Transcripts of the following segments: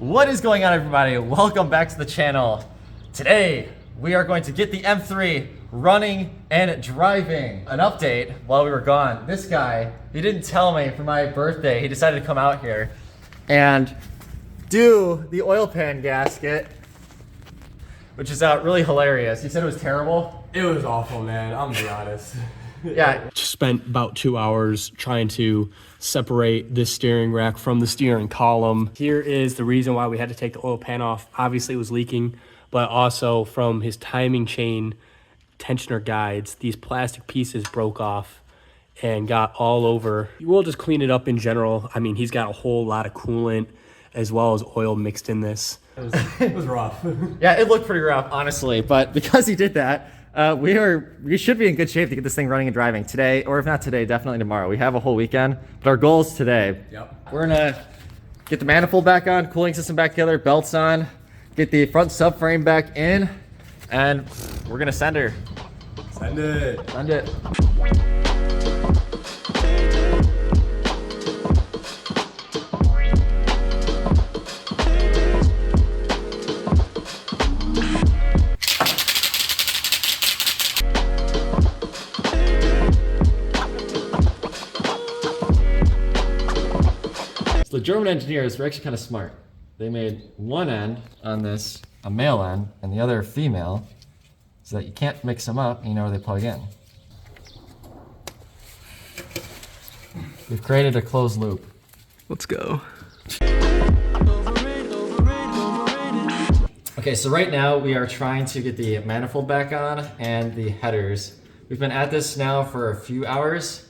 What is going on, everybody? Welcome back to the channel. Today, we are going to get the M3 running and driving. An update while we were gone. This guy, he didn't tell me for my birthday, he decided to come out here and do the oil pan gasket, which is really hilarious. He said it was terrible. It was awful, man. I'm gonna be honest. Yeah. Spent about 2 hours trying to separate this steering rack from the steering column. Here is the reason why we had to take the oil pan off. Obviously it was leaking, but also from his timing chain tensioner guides, these plastic pieces broke off and got all over. We'll just clean it up in general. I mean, he's got a whole lot of coolant as well as oil mixed in this. It was rough. Yeah, it looked pretty rough, honestly, but because he did that, we should be in good shape to get this thing running and driving today, or if not today, definitely tomorrow. We have a whole weekend, but our goal is today. Yep. We're gonna get the manifold back on, cooling system back together, belts on, get the front subframe back in, and we're gonna send her. Send it. Send it. The German engineers were actually kind of smart. They made one end on this a male end and the other female, so that you can't mix them up and you know where they plug in. We've created a closed loop. Let's go. Okay, so right now we are trying to get the manifold back on and the headers. We've been at this now for a few hours,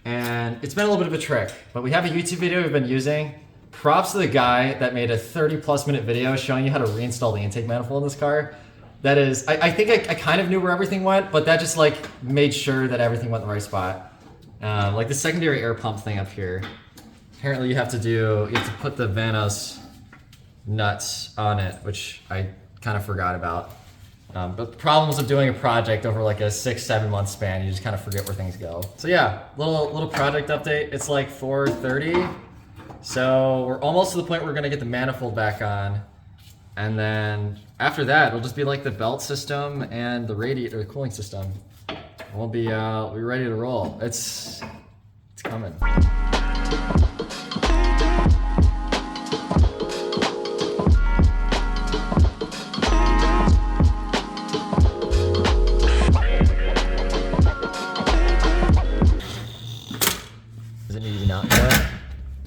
and it's been a little bit of a trick, but we have a YouTube video we've been using. Props to the guy that made a 30+ minute video showing you how to reinstall the intake manifold in this car. That is, I think I kind of knew where everything went, but that just like made sure that everything went in the right spot. Like the secondary air pump thing up here. Apparently you have to put the Vanos nuts on it, which I kind of forgot about. But the problems of doing a project over like a 6-7 month span, you just kind of forget where things go. So yeah, little project update. It's like 4:30, so we're almost to the point where we're gonna get the manifold back on, and then after that, it'll just be like the belt system and the radiator, the cooling system. We'll be ready to roll. It's coming.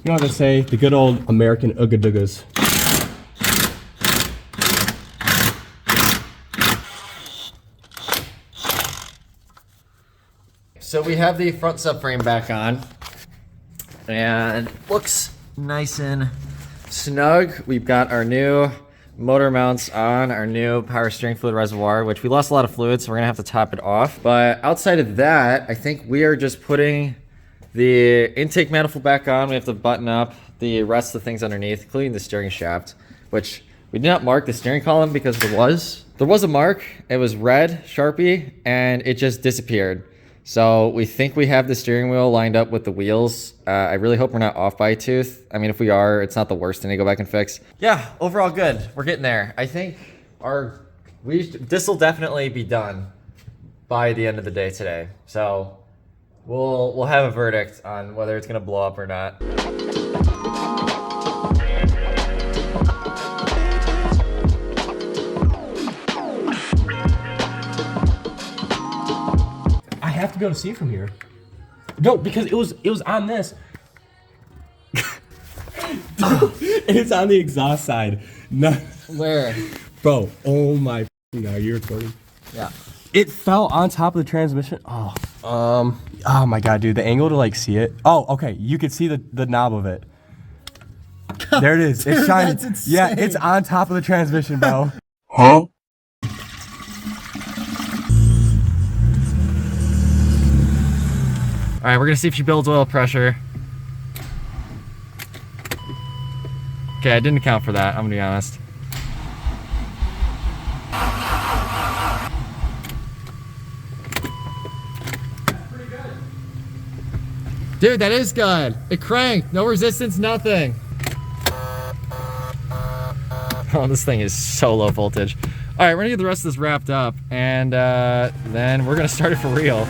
You know what they say, the good old American ooga-doogas. So we have the front subframe back on, and looks nice and snug. We've got our new motor mounts on, our new power steering fluid reservoir, which we lost a lot of fluid, so we're gonna have to top it off. But outside of that, I think we are just putting the intake manifold back on. We have to button up the rest of the things underneath, including the steering shaft, which we did not mark the steering column because there was a mark. It was red, Sharpie, and it just disappeared. So we think we have the steering wheel lined up with the wheels. I really hope we're not off by a tooth. I mean, if we are, it's not the worst thing to go back and fix. Yeah, overall good. We're getting there. I think this will definitely be done by the end of the day today. So we'll have a verdict on whether it's gonna blow up or not. I have to be able to see it from here. No, because it was on this. It's on the exhaust side. No. Where? Bro, oh my God, you're recording. Yeah. It fell on top of the transmission. Oh my God, dude, the angle to like see it. Oh, okay, you could see the knob of it. There it is. It's shining. That's insane. Yeah, it's on top of the transmission, bro. Huh? All right, we're gonna see if she builds oil pressure. Okay, I didn't account for that, I'm gonna be honest. Pretty good. Dude, that is good. It cranked. No resistance, nothing. Oh, this thing is so low voltage. All right, we're gonna get the rest of this wrapped up, and then we're gonna start it for real.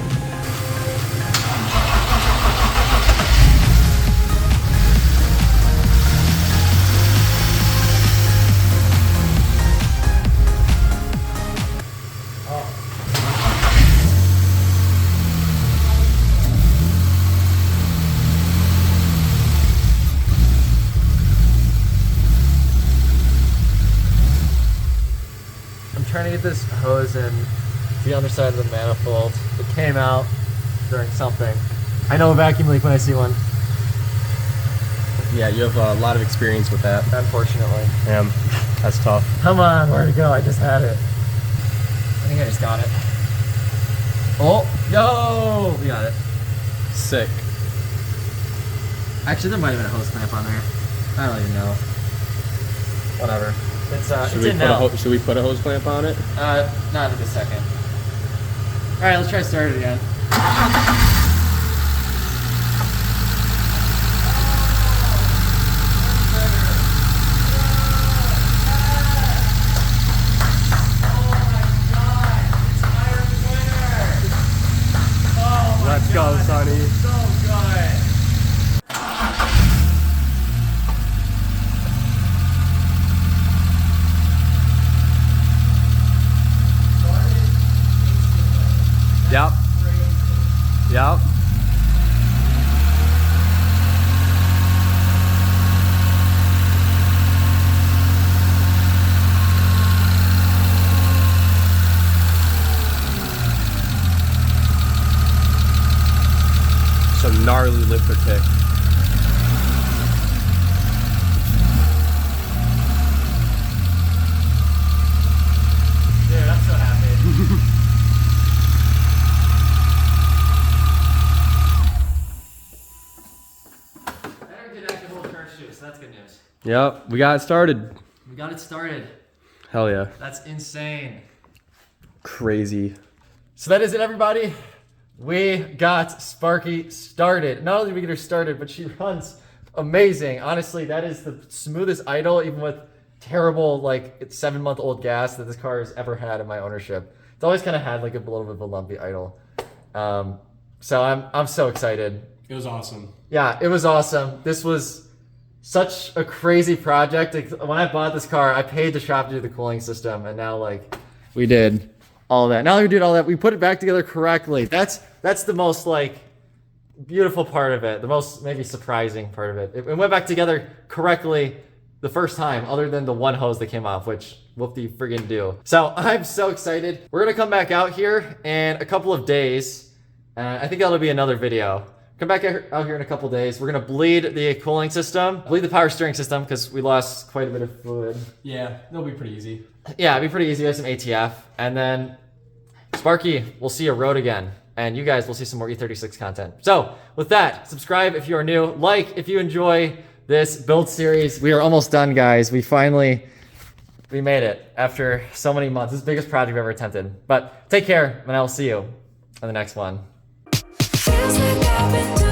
I'm trying to get this hose in the underside of the manifold. It came out during something. I know a vacuum leak when I see one. Yeah, you have a lot of experience with that. Unfortunately. Yeah, that's tough. Come on, where'd it go? I just had it. I think I just got it. Oh, yo! We got it. Sick. Actually, there might have been a hose clamp on there. I don't even know. Whatever. It's in now. Should we put a hose clamp on it? Not in a second. Alright, let's try to start it again. Let's go, Sonny. So good. Yep. Yep. Some gnarly lifter kick. Dude, I'm so happy. So that's good news. Yep, we got it started. We got it started. Hell yeah. That's insane. Crazy. So that is it, everybody. We got Sparky started. Not only did we get her started, but she runs amazing. Honestly, that is the smoothest idle, even with terrible, like, 7-month-old gas that this car has ever had in my ownership. It's always kind of had like a little bit of a lumpy idle. So I'm so excited. It was awesome. Yeah, it was awesome. This was such a crazy project. Like, when I bought this car, I paid the shop to do the cooling system, and now like we did all that. Now that we did all that, we put it back together correctly. That's the most like beautiful part of it. The most maybe surprising part of it. It went back together correctly the first time, other than the one hose that came off, which whoop-de friggin' do. So I'm so excited. We're gonna come back out here in a couple of days. I think that'll be another video. Come back out here in a couple days. We're gonna bleed the cooling system, bleed the power steering system because we lost quite a bit of fluid. Yeah, it'll be pretty easy. Yeah, it'll be pretty easy. We have some ATF. And then Sparky, we'll see you road again. And you guys will see some more E36 content. So with that, subscribe if you are new. Like if you enjoy this build series. We are almost done, guys. We made it after so many months. This is the biggest project I've ever attempted. But take care, and I will see you on the next one. Feels like I've been